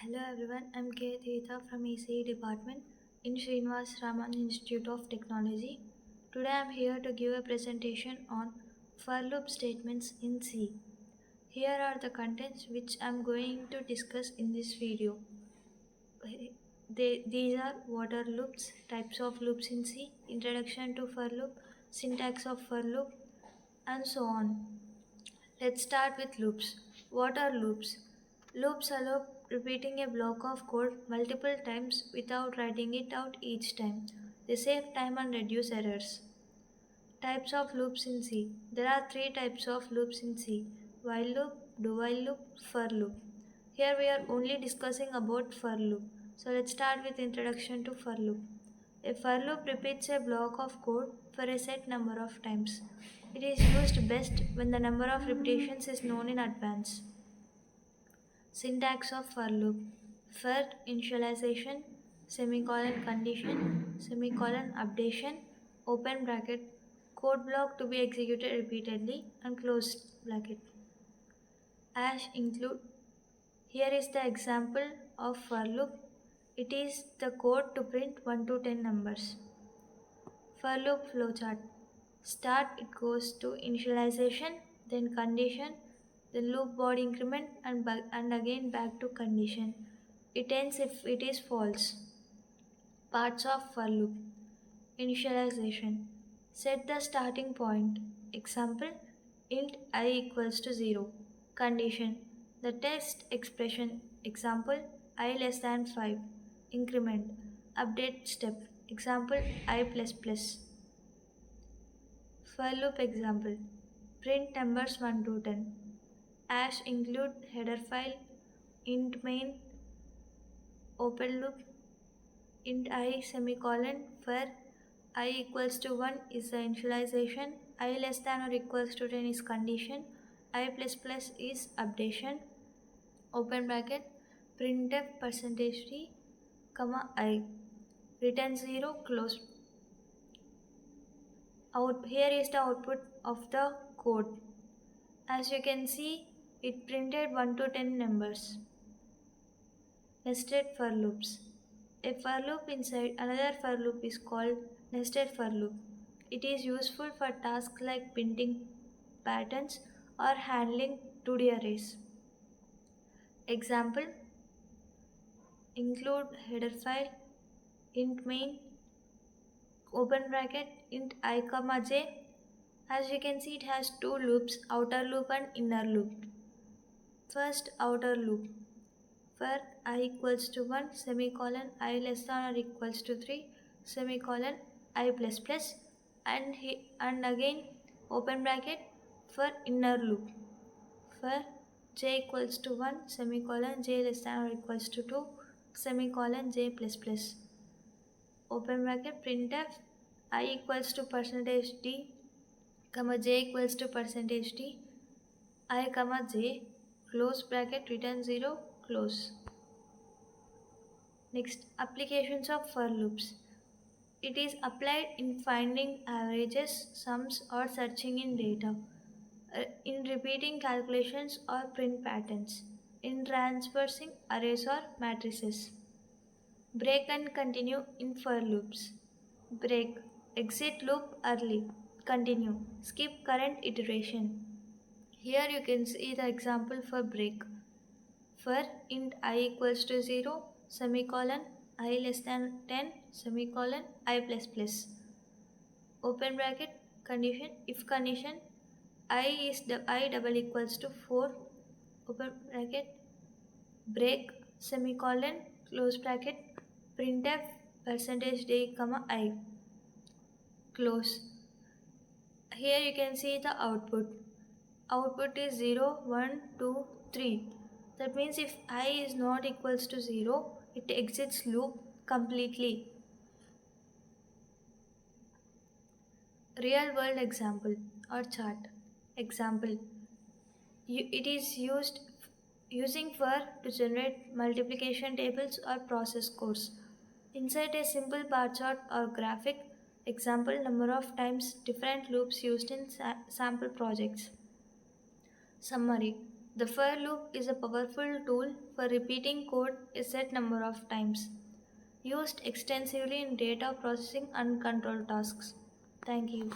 Hello everyone, I'm K. Theta from ECE department in Srinivas Raman Institute of Technology. Today I'm here to give a presentation on for loop statements in C. Here are the contents which I'm going to discuss in this video. These are what are loops, types of loops in C, introduction to for loop, syntax of for loop, and so on. Let's start with loops. What are loops? Loops allow repeating a block of code multiple times without writing it out each time. They save time and reduce errors. Types of loops in C. There are three types of loops in C: while loop, do while loop, for loop. Here we are only discussing about for loop. So let's start with introduction to for loop. A for loop repeats a block of code for a set number of times. It is used best when the number of repetitions is known in advance. Syntax of for loop. For initialization, semicolon condition, semicolon updation, open bracket, code block to be executed repeatedly, and close bracket. Include. Here is the example of for loop. It is the code to print 1 to 10 numbers. For loop flowchart. Start, it goes to initialization, then condition, then loop body increment, and again back to condition. It ends if it is false. Parts of for loop. Initialization. Set the starting point. Example, int I equals to 0. Condition. The test expression. Example, I less than 5. Increment. Update step. Example, I plus plus. For loop example, print numbers 1 to 10. Include header file, int main, open loop, int I semicolon for I equals to 1 is the initialization, I less than or equals to 10 is condition, I plus plus is updation, open bracket, printf percentage %d, comma I, return 0, close. Here is the output of the code. As you can see, it printed 1 to 10 numbers. Nested for loops. A for loop inside another for loop is called nested for loop. It is useful for tasks like printing patterns or handling 2D arrays. Example, include header file, int main, open bracket, int I comma j. As you can see, it has two loops, outer loop and inner loop. First, outer loop. For I equals to 1, semicolon, I less than or equals to 3, semicolon, I plus plus, and again open bracket for inner loop. For j equals to 1, semicolon, j less than or equals to 2, semicolon, j plus plus. Open bracket, printf, I equals to percentage %d, comma j equals to percentage %d, I comma j, close bracket, return 0, close. Next, applications of for loops. It is applied in finding averages, sums, or searching in data, in repeating calculations or print patterns, in transversing arrays or matrices. Break and continue in for loops. Break, exit loop early, continue, skip current iteration. Here you can see the example for break. For int I equals to 0, semicolon, I less than 10, semicolon, I plus plus. Open bracket, condition, if condition, I double equals to 4, open bracket, break, semicolon, close bracket, printf, percentage %d, comma I, close. Here you can see the output. Output is 0, 1, 2, 3. That means if I is not equals to 0, it exits loop completely. Real world example or chart. Example. It is using for to generate multiplication tables or process codes. Insert a simple bar chart or graphic. Example, number of times different loops used in sample projects. Summary. The for loop is a powerful tool for repeating code a set number of times, used extensively in data processing and control tasks. Thank you.